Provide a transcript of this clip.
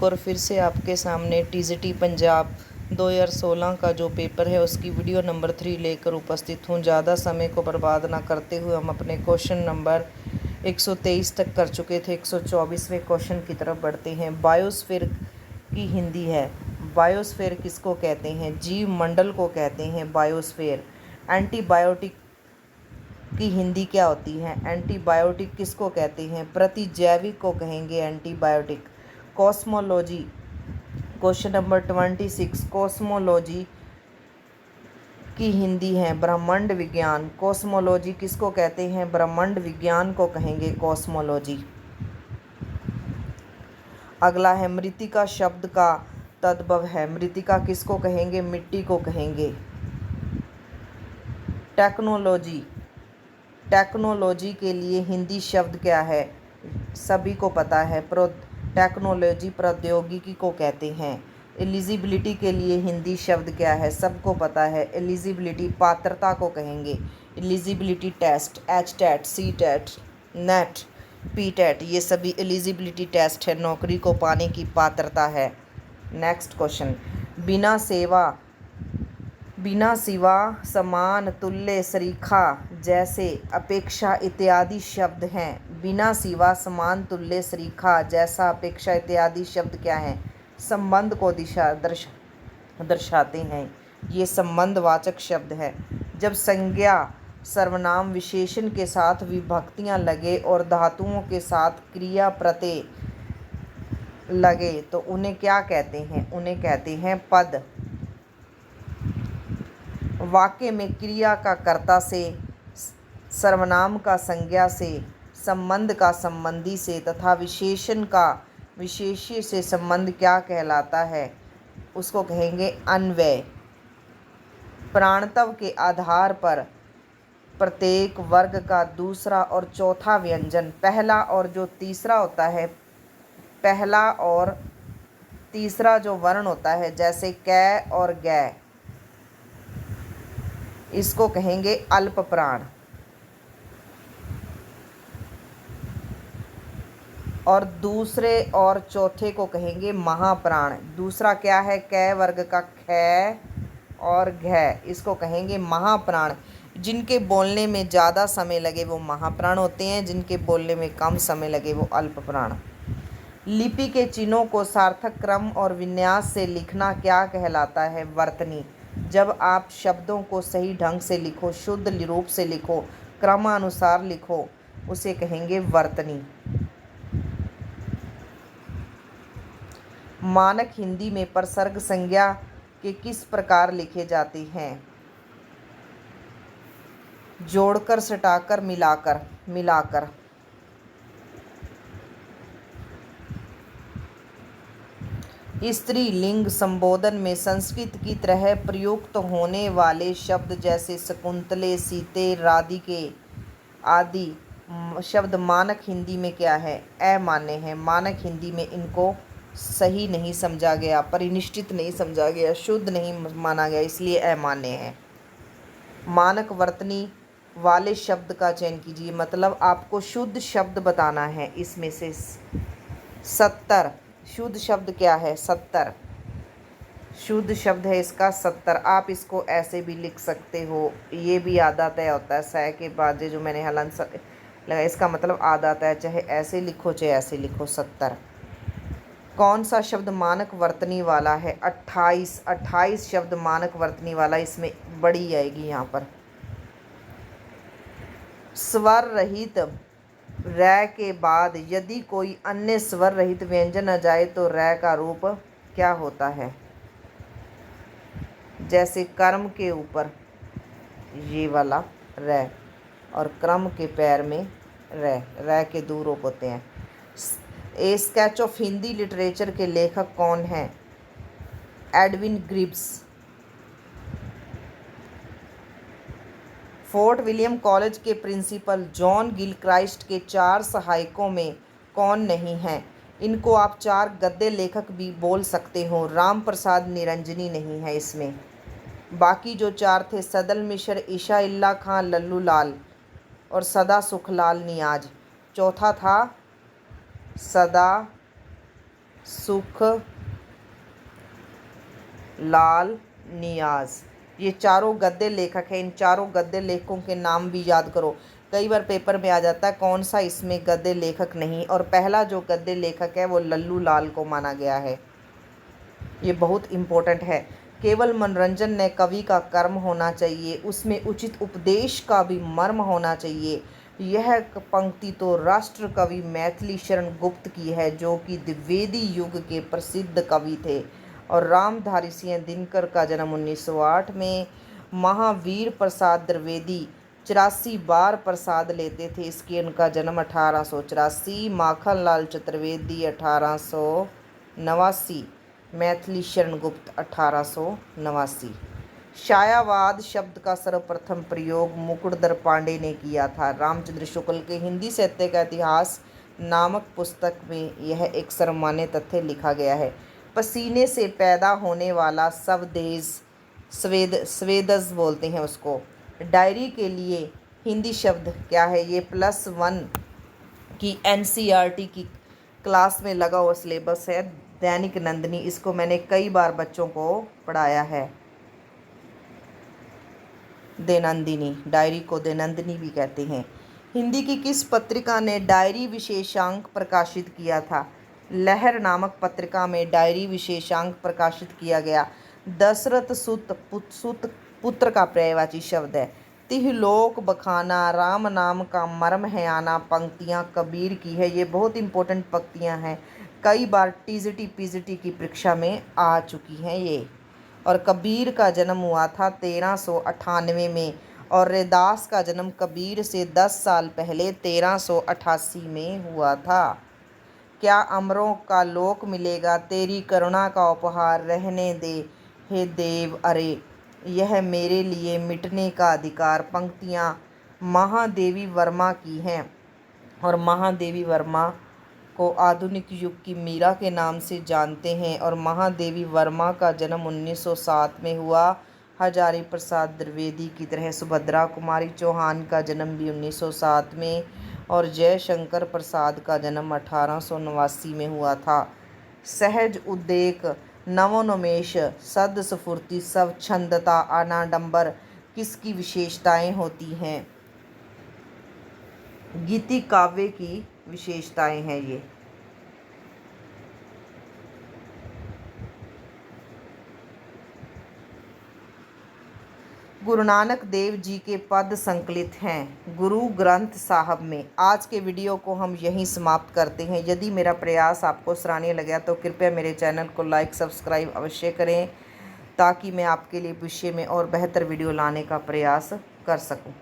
और फिर से आपके सामने टीजीटी पंजाब 2016 का जो पेपर है उसकी वीडियो नंबर 3 लेकर उपस्थित हूँ। ज़्यादा समय को बर्बाद ना करते हुए हम अपने क्वेश्चन नंबर 123 तक कर चुके थे। 124वें क्वेश्चन की तरफ बढ़ते हैं। बायोस्फीयर की हिंदी है। बायोस्फीयर किसको कहते हैं? जीव मंडल को कहते हैं बायोस्फीयर। एंटीबायोटिक की हिंदी क्या होती है? एंटीबायोटिक किसको कहते हैं? प्रतिजैविक को कहेंगे antibiotic. Cosmology, question number 26, cosmology की हिंदी है ब्रह्मांड विज्ञान। कॉस्मोलॉजी किसको कहते हैं? ब्रह्मांड विज्ञान को कहेंगे कॉस्मोलॉजी। अगला है मृतिका शब्द का तद्भव है। मृतिका किसको कहेंगे? मिट्टी को कहेंगे। टेक्नोलॉजी, टेक्नोलॉजी के लिए हिंदी शब्द क्या है? सभी को पता है, टेक्नोलॉजी प्रौद्योगिकी को कहते हैं। एलिजिबिलिटी के लिए हिंदी शब्द क्या है? सबको पता है, एलिजिबिलिटी पात्रता को कहेंगे। Eligibility test, H TET, C TET, NET, P TET, ये सभी एलिजिबिलिटी टेस्ट है, नौकरी को पाने की पात्रता है। नेक्स्ट क्वेश्चन, बिना सिवा, समान, तुल्य, सरीखा, जैसे, अपेक्षा इत्यादि शब्द हैं। बिना सिवा, समान, तुल्य, सरीखा, जैसा, अपेक्षा इत्यादि शब्द क्या हैं? संबंध को दर्शाते हैं। ये संबंधवाचक शब्द है। जब संज्ञा, सर्वनाम, विशेषण के साथ विभक्तियां लगे और धातुओं के साथ क्रिया प्रत्यय लगे तो उन्हें क्या कहते हैं? उन्हें कहते हैं पद। वाक्य में क्रिया का कर्ता से, सर्वनाम का संज्ञा से, संबंध का संबंधी से तथा विशेषण का विशेष्य से संबंध क्या कहलाता है? उसको कहेंगे अन्वय। प्राणतव के आधार पर प्रत्येक वर्ग का दूसरा और चौथा व्यंजन, पहला और जो तीसरा होता है, पहला और तीसरा जो वर्ण होता है, जैसे कै और गै, इसको कहेंगे अल्प प्राण। और दूसरे और चौथे को कहेंगे महाप्राण। दूसरा क्या है? कै वर्ग का कै और घै, इसको कहेंगे महाप्राण। जिनके बोलने में ज़्यादा समय लगे वो महाप्राण होते हैं, जिनके बोलने में कम समय लगे वो अल्प प्राण। लिपि के चिन्हों को सार्थक क्रम और विन्यास से लिखना क्या कहलाता है? वर्तनी। जब आप शब्दों को सही ढंग से लिखो, शुद्ध रूप से लिखो, क्रमानुसार लिखो, उसे कहेंगे वर्तनी। मानक हिंदी में प्रसर्ग संज्ञा के किस प्रकार लिखे जाते हैं? जोड़कर, सटाकर, मिलाकर। स्त्रीलिंग संबोधन में संस्कृत की तरह प्रयुक्त होने वाले शब्द जैसे शकुंतले, सीते, राधिके आदि शब्द मानक हिंदी में क्या है? अमान्य है। मानक हिंदी में इनको सही नहीं समझा गया, परिनिष्ठित नहीं समझा गया, शुद्ध नहीं माना गया, इसलिए अमान्य है। मानक वर्तनी वाले शब्द का चयन कीजिए, मतलब आपको शुद्ध शब्द बताना है। इसमें से 70 शुद्ध शब्द क्या है? 70 शुद्ध शब्द है इसका 70। आप इसको ऐसे भी लिख सकते हो, ये भी आधा तय होता है, सह के बाद जो मैंने हलन लगा, इसका मतलब आधा तय, चाहे ऐसे लिखो चाहे ऐसे लिखो, 70। कौन सा शब्द मानक वर्तनी वाला है? 28 शब्द मानक वर्तनी वाला, इसमें बड़ी आएगी यहाँ पर। स्वर रहित रै के बाद यदि कोई अन्य स्वर रहित व्यंजन आ जाए तो रै का रूप क्या होता है? जैसे कर्म के ऊपर ये वाला रै और क्रम के पैर में रै के दो रूप होते हैं। ए स्केच ऑफ हिंदी लिटरेचर के लेखक कौन हैं? एडविन ग्रिब्स। फोर्ट विलियम कॉलेज के प्रिंसिपल जॉन गिलक्राइस्ट के 4 सहायकों में कौन नहीं हैं? इनको आप 4 गद्य लेखक भी बोल सकते हो। राम प्रसाद निरंजनी नहीं है इसमें। बाकी जो 4 थे, सदल मिश्र, ईशा इल्ला खां, लल्लू लाल और सदा सुखलाल नियाज। चौथा था सदा सुख लाल नियाज। ये चारों गद्य लेखक हैं। इन चारों गद्य लेखकों के नाम भी याद करो। कई बार पेपर में आ जाता है कौन सा इसमें गद्य लेखक नहीं, और पहला जो गद्य लेखक है वो लल्लू लाल को माना गया है। ये बहुत इम्पोर्टेंट है। केवल मनोरंजन न कवि का कर्म होना चाहिए, उसमें उचित उपदेश का भी मर्म होना चाहिए। यह पंक्ति तो राष्ट्र कवि मैथिली शरण गुप्त की है, जो कि द्विवेदी युग के प्रसिद्ध कवि थे। और रामधारी सिंह दिनकर का जन्म 1908 में। महावीर प्रसाद द्विवेदी 84 बार प्रसाद लेते थे, इसके उनका जन्म 1884। माखनलाल चतुर्वेदी 1889। मैथिली शरण गुप्त 1889। छायावाद शब्द का सर्वप्रथम प्रयोग मुकुटधर पांडे ने किया था। रामचंद्र शुक्ल के हिंदी साहित्य का इतिहास नामक पुस्तक में यह एक सर्वमान्य तथ्य लिखा गया है। पसीने से पैदा होने वाला स्वदेश, स्वेदस बोलते हैं उसको। डायरी के लिए हिंदी शब्द क्या है? ये +1 की NCERT की क्लास में लगा हुआ सिलेबस है। दैनिक नंदिनी, इसको मैंने कई बार बच्चों को पढ़ाया है। दैनंदिनी, डायरी को दैनंदिनी भी कहते हैं। हिंदी की किस पत्रिका ने डायरी विशेषांक प्रकाशित किया था? लहर नामक पत्रिका में डायरी विशेषांक प्रकाशित किया गया। दशरथ सुत पुत्र का पर्यायवाची शब्द है। तिहलोक बखाना, राम नाम का मर्म है आना, पंक्तियाँ कबीर की है। ये बहुत इंपॉर्टेंट पंक्तियाँ हैं, कई बार TGT PGT की परीक्षा में आ चुकी हैं ये। और कबीर का जन्म हुआ था 1398 में, और रैदास का जन्म कबीर से 10 साल पहले 1388 में हुआ था। क्या अमरों का लोक मिलेगा, तेरी करुणा का उपहार रहने दे हे देव, अरे यह मेरे लिए मिटने का अधिकार। पंक्तियाँ महादेवी वर्मा की हैं, और महादेवी वर्मा को आधुनिक युग की मीरा के नाम से जानते हैं। और महादेवी वर्मा का जन्म 1907 में हुआ। हजारी प्रसाद द्विवेदी की तरह सुभद्रा कुमारी चौहान का जन्म भी 1907 में, और जयशंकर प्रसाद का जन्म 1889 में हुआ था। सहज उद्रेक, नवोन्मेष, सद्स्फूर्ति, स्वच्छंदता, अनाडंबर किसकी विशेषताएं होती हैं? गीति काव्य की विशेषताएं हैं ये। गुरु नानक देव जी के पद संकलित हैं गुरु ग्रंथ साहब में। आज के वीडियो को हम यहीं समाप्त करते हैं। यदि मेरा प्रयास आपको सराहनीय लगा तो कृपया मेरे चैनल को लाइक सब्सक्राइब अवश्य करें, ताकि मैं आपके लिए भविष्य में और बेहतर वीडियो लाने का प्रयास कर सकूं।